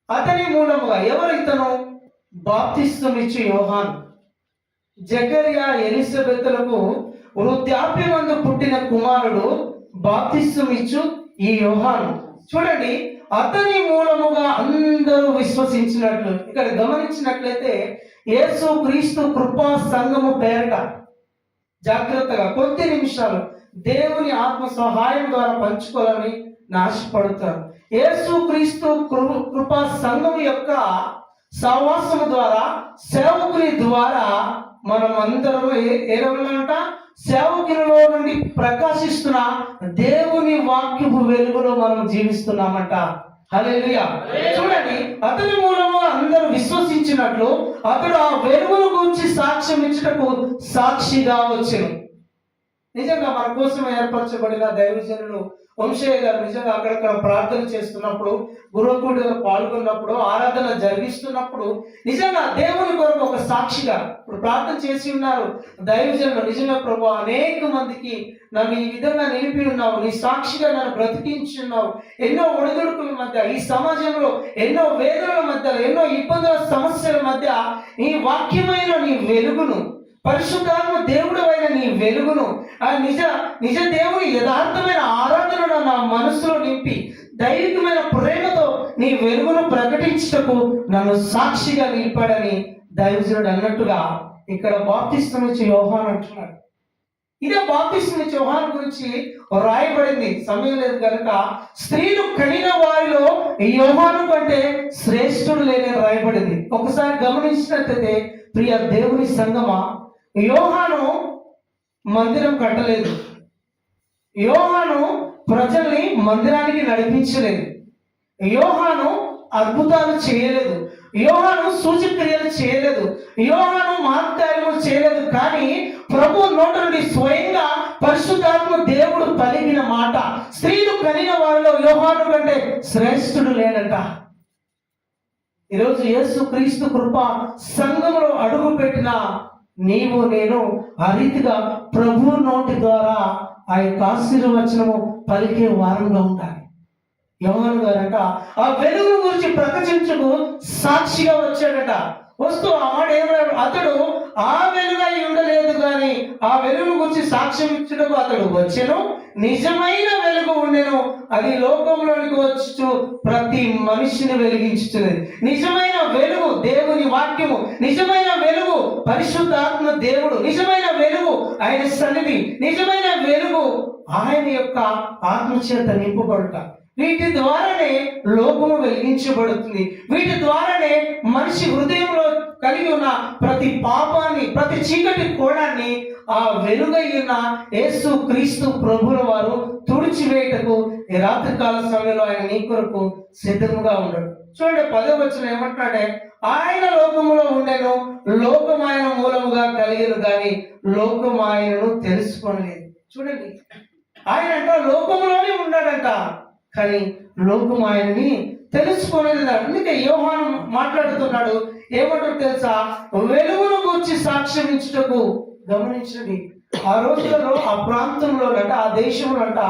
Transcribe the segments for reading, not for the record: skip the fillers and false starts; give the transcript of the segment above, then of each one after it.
అతని మూలముగా ఎవరు ఇతను? బాప్తిస్మమిచ్చు యోహాను. జకర్యా ఎలిజబెతులకు వృద్ధాప్యమందు పుట్టిన కుమారుడు బాప్తిస్మమిచ్చు ఈ యోహాను. చూడండి, అతని మూలముగా అందరూ విశ్వసించినట్లు. ఇక్కడ గమనించినట్లయితే యేసు క్రీస్తు కృపా సంఘము పేరట జాగ్రత్తగా కొద్ది నిమిషాలు దేవుని ఆత్మ సహాయం ద్వారా పంచుకోవాలని ఆశపడతారు. యేసు క్రీస్తు కృపా సంఘం యొక్క సహవాసము ద్వారా, సేవకుని ద్వారా మనం అందరూ ఏమంట సేవకునిలో నుండి ప్రకాశిస్తున్న దేవుని వాక్యపు వెలుగులో మనం జీవిస్తున్నామంట. హల్లెలూయా. చూడండి, అతని మూలము అందరూ విశ్వసించినట్లు అతడు ఆ వెలుగును గురించి సాక్ష్యం ఇచ్చుటకు సాక్షిగా వచ్చెను. నిజంగా మన కోసం ఏర్పరచబడిన దైవజనులు వంశయ్య గారు నిజంగా అక్కడక్కడ ప్రార్థన చేస్తున్నప్పుడు, గురుకుడిలో పాల్గొన్నప్పుడు, ఆరాధన జరిగిస్తున్నప్పుడు నిజంగా దేవుని కొరకు ఒక సాక్షిగా ఇప్పుడు ప్రార్థన చేసి ఉన్నారు దైవజనులు. నిజంగా ప్రభు, అనేక మందికి నన్ను ఈ విధంగా నిలిపి ఉన్నావు, నీ సాక్షిగా నన్ను బ్రతికించి ఉన్నావు. ఎన్నో ఒడిదుడుకుల మధ్య, ఈ సమాజంలో ఎన్నో వేదనల మధ్య, ఎన్నో ఇబ్బందుల సమస్యల మధ్య నీ వాక్యమైన నీ వెలుగును, పరిశుద్ధాత్మ దేవుడు అయిన నీ వెలుగును, ఆ నిజ దేవుని యథార్థమైన ఆరాధనను నా మనసులో నింపి దైవికమైన ప్రేమతో నీ వెలుగును ప్రకటించుటకు నన్ను సాక్షిగా నిలిపాడని దైవజనుడు అన్నట్టుగా ఇక్కడ బాప్తిస్మమిచ్చు యోహాను అంటున్నాడు. ఇదే బాప్తిస్మమిచ్చు యోహాను గురించి రాయబడింది. సమయం లేదు కనుక స్త్రీలు కనిన వారిలో యోహాను కంటే శ్రేష్ఠుడు లేని రాయబడింది. ఒకసారి గమనించినట్లయితే ప్రియ దేవుని సంగమా, యోహాను మందిరం కట్టలేదు, యోహాను ప్రజల్ని మందిరానికి నడిపించలేదు, యోహాను అద్భుతాలు చేయలేదు, యోహాను సూచక్రియలు చేయలేదు, యోహాను మహత్కార్యములు చేయలేదు. కానీ ప్రభు నోట నుండి స్వయంగా పరిశుద్ధాత్మ దేవుడు పలికిన మాట, స్త్రీలు కనిన వారిలో యోహాను కంటే శ్రేష్ఠుడు లేనంట. ఈరోజు యేసు క్రీస్తు కృప సంఘంలో అడుగు పెట్టిన నీవు నేను ఆ రీతిగా ప్రభు నోటి ద్వారా ఆ యొక్క ఆశీర్వచనము పలికే వారంగా ఉండాలి. యోహాను గారట ఆ వెలుగు గురించి ప్రకటించుకు సాక్షిగా వచ్చాడట. వస్తూ ఆ మాట ఏమన్నాడు? అతడు ఆ వెలుగై ఉండలేదు కానీ ఆ వెలుగు గురించి సాక్ష్యం ఇచ్చుటకు అతడు వచ్చెను, నిజమైన వెలుగు ఉండెను, అది లోకంలోనికి వచ్చు ప్రతి మనిషిని వెలిగించుతున్నది. నిజమైన వెలుగు దేవుని వాక్యము, నిజమైన వెలుగు పరిశుద్ధాత్మ దేవుడు, నిజమైన వెలుగు ఆయన సన్నిధి, నిజమైన వెలుగు ఆయన యొక్క ఆత్మచేత నింపబడుట. వీటి ద్వారానే లోకము వెలిగించబడుతుంది. వీటి ద్వారానే మనిషి హృదయంలో కలిగి ఉన్న ప్రతి పాపాన్ని, ప్రతి చీకటి కోణాన్ని ఆ వెలుగైన యేసు క్రీస్తు ప్రభుల వారు తుడిచివేయటకు ఈ రాత్రికాల సమయంలో ఆయన నీ కొరకు సిద్ధముగా ఉండడు. చూడండి, 10వ వచనం ఏమంటున్నాడే, ఆయన లోకములో ఉండెను, లోకం ఆయన మూలముగా కలిగను కానీ లోకం ఆయనను తెలుసుకోలేదు. చూడండి, ఆయన అంట లోకంలోనే ఉన్నాడంట కానీ లోకం ఆయనని తెలుసుకోలేదు. అందుకే యోహాను మాట్లాడుతున్నాడు, ఏమంటాడు తెలుసా? వెలుగును గురించి సాక్ష్యం ఇచ్చుటకు. గమనించండి, ఆ రోజులలో ఆ ప్రాంతంలోనంట, ఆ దేశంలోంట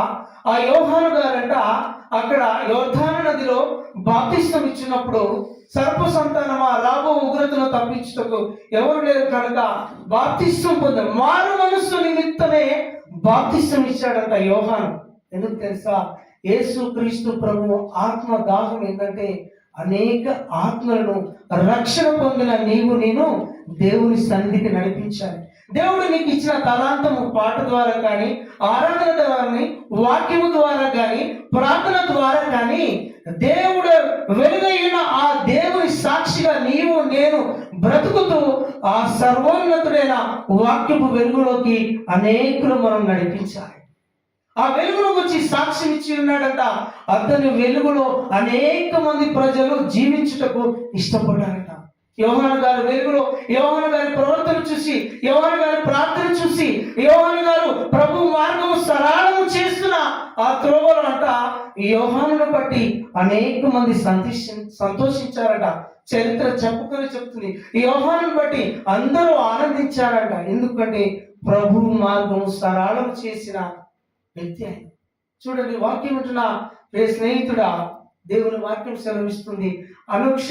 ఆ యోహాను గారంట అక్కడ యోర్దాను నదిలో బాప్తిస్మం ఇచ్చినప్పుడు సర్ప సంతానమా రాబో ఉగ్రతను తప్పించుటకు ఎవరు లేరు కనుక బాప్తిస్మం పొందారు. మారు మనస్సు నిమిత్తమే బాప్తిస్మం ఇచ్చాడంట యోహాను. ఎందుకు తెలుసా? యేసు క్రీస్తు ప్రభు ఆత్మ దాహం ఏంటంటే అనేక ఆత్మలను రక్షణ పొందిన నీవు నేను దేవుని సన్నిధికి నడిపించాలి. దేవుడు నీకు ఇచ్చిన తలాంతము పాట ద్వారా కానీ, ఆరాధన ద్వారా కానీ, వాక్యము ద్వారా కానీ, ప్రార్థన ద్వారా కానీ దేవుడు వెలుగైన ఆ దేవుని సాక్షిగా నీవు నేను బ్రతుకుతూ ఆ సర్వోన్నతుడైన వాక్యపు వెలుగులోకి అనేకులు మనం నడిపించాలి. ఆ వెలుగులో వచ్చి సాక్ష్యం ఇచ్చి ఉన్నాడంట. అతని వెలుగులో అనేక మంది ప్రజలు జీవించుటకు ఇష్టపడ్డారట. యోహాను గారి వెలుగులో, యోహాను గారి ప్రవర్తన చూసి, యోహాను గారి ప్రార్థన చూసి, యోహాను గారు ప్రభు మార్గము సరళము చేస్తున్న ఆ త్రోవలో అంట యోహానును బట్టి అనేక మంది సంతోషించారట. చరిత్ర చెప్తుంది, యోహానును బట్టి అందరూ ఆనందించారట. ఎందుకంటే ప్రభు మార్గము సరళం చేసిన వ్యక్తి ఆయన. చూడండి, వాక్యం ఉంటున్న స్నేహితుడా, దేవుని వాక్యం సెలవిస్తుంది, అనుక్ష